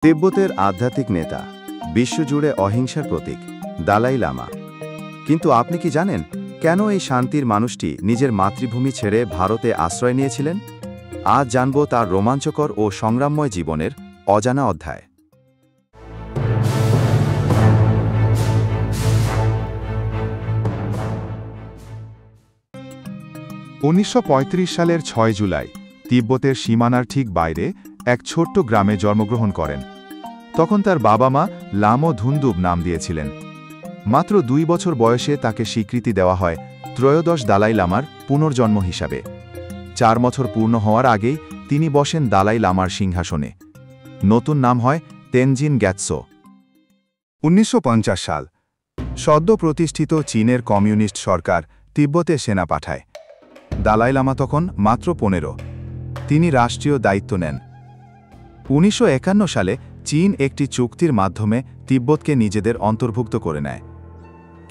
তিব্বতের আধ্যাত্মিক নেতা, বিশ্বজুড়ে অহিংসার প্রতীক দালাই লামা। কিন্তু আপনি কি জানেন কেন এই শান্তির মানুষটি নিজের মাতৃভূমি ছেড়ে ভারতে আশ্রয় নিয়েছিলেন? আজ জানব তার রোমাঞ্চকর ও সংগ্রামময় জীবনের অজানা অধ্যায়। 1935 সালের 6 জুলাই তিব্বতের সীমানার ঠিক বাইরে এক ছোট্ট গ্রামে জন্মগ্রহণ করেন। তখন তার বাবা মা লামো ধুন্দুব নাম দিয়েছিলেন। মাত্র 2 বছর বয়সে তাকে স্বীকৃতি দেওয়া হয় ত্রয়োদশ দালাই লামার পুনর্জন্ম হিসাবে। 4 বছর পূর্ণ হওয়ার আগেই তিনি বসেন দালাই লামার সিংহাসনে। নতুন নাম হয় তেনজিন গ্যাতসো। 1950 সাল সদ্য প্রতিষ্ঠিত চীনের কমিউনিস্ট সরকার তিব্বতে সেনা পাঠায়। দালাই লামা তখন মাত্র 15। তিনি রাষ্ট্রীয় দায়িত্ব নেন। 1951 সালে চীন একটি চুক্তির মাধ্যমে তিব্বতকে নিজেদের অন্তর্ভুক্ত করে নেয়।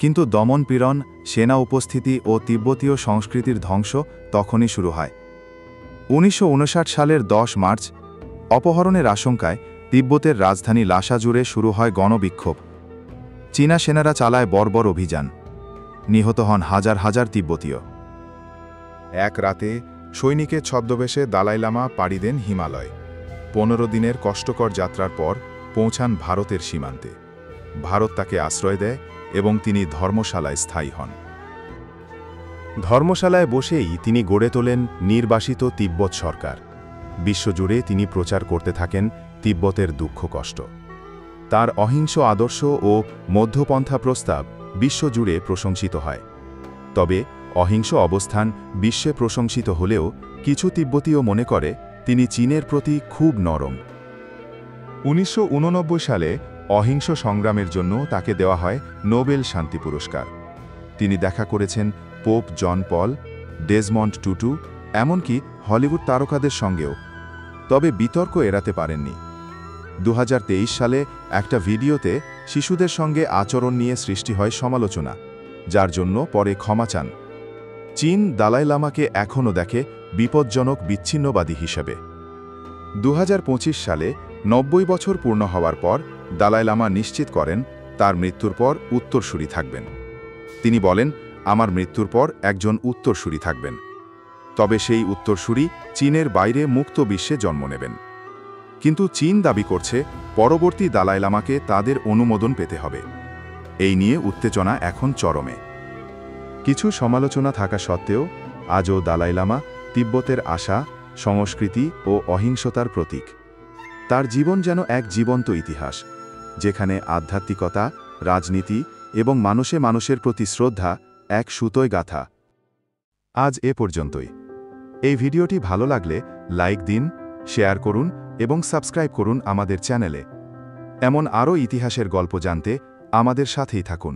কিন্তু দমনপীড়ন, সেনা উপস্থিতি ও তিব্বতীয় সংস্কৃতির ধ্বংস তখনই শুরু হয়। 1959 সালের 10 মার্চ অপহরণের আশঙ্কায় তিব্বতের রাজধানী লাসা জুড়ে শুরু হয় গণবিক্ষোভ। চীনা সেনারা চালায় বর্বর অভিযান। নিহত হন হাজার হাজার তিব্বতীয়। এক রাতে সৈনিকের ছদ্মবেশে দালাই লামা পাড়ি দেন হিমালয়। 15 দিনের কষ্টকর যাত্রার পর পৌঁছান ভারতের সীমান্তে। ভারত তাকে আশ্রয় দেয় এবং তিনি ধর্মশালায় স্থায়ী হন। ধর্মশালায় বসেই তিনি গড়ে তোলেন নির্বাসিত তিব্বত সরকার। বিশ্বজুড়ে তিনি প্রচার করতে থাকেন তিব্বতের দুঃখ কষ্ট। তার অহিংস আদর্শ ও মধ্যপন্থা প্রস্তাব বিশ্বজুড়ে প্রশংসিত হয়। তবে অহিংস অবস্থান বিশ্বে প্রশংসিত হলেও কিছু তিব্বতীয় মনে করে তিনি চীনের প্রতি খুব নরম। 1989 সালে অহিংস সংগ্রামের জন্য তাকে দেওয়া হয় নোবেল শান্তি পুরস্কার। তিনি দেখা করেছেন পোপ জন পল, ডেজমন্ড টুটু, এমনকি হলিউড তারকাদের সঙ্গেও। তবে বিতর্ক এড়াতে পারেননি। 2023 সালে একটা ভিডিওতে শিশুদের সঙ্গে আচরণ নিয়ে সৃষ্টি হয় সমালোচনা, যার জন্য পরে ক্ষমা চান। চীন দালাই লামাকে এখনও দেখে বিপজ্জনক বিচ্ছিন্নবাদী হিসেবে। 2025 সালে 90 বছর পূর্ণ হওয়ার পর দালাই লামা নিশ্চিত করেন তার মৃত্যুর পর উত্তরসূরি থাকবেন। তিনি বলেন, আমার মৃত্যুর পর একজন উত্তরসূরি থাকবেন। তবে সেই উত্তরসূরি চীনের বাইরে মুক্ত বিশ্বে জন্ম নেবেন। কিন্তু চীন দাবি করছে পরবর্তী দালাই লামাকে তাদের অনুমোদন পেতে হবে। এই নিয়ে উত্তেজনা এখন চরমে। কিছু সমালোচনা থাকা সত্ত্বেও আজও দালাই লামা তিব্বতের আশা, সংস্কৃতি ও অহিংসতার প্রতীক। তার জীবন যেন এক জীবন্ত ইতিহাস, যেখানে আধ্যাত্মিকতা, রাজনীতি এবং মানুষের প্রতি শ্রদ্ধা এক সুতোয় গাঁথা। আজ এ পর্যন্তই। এই ভিডিওটি ভালো লাগলে লাইক দিন, শেয়ার করুন এবং সাবস্ক্রাইব করুন আমাদের চ্যানেলে। এমন আরও ইতিহাসের গল্প জানতে আমাদের সাথেই থাকুন।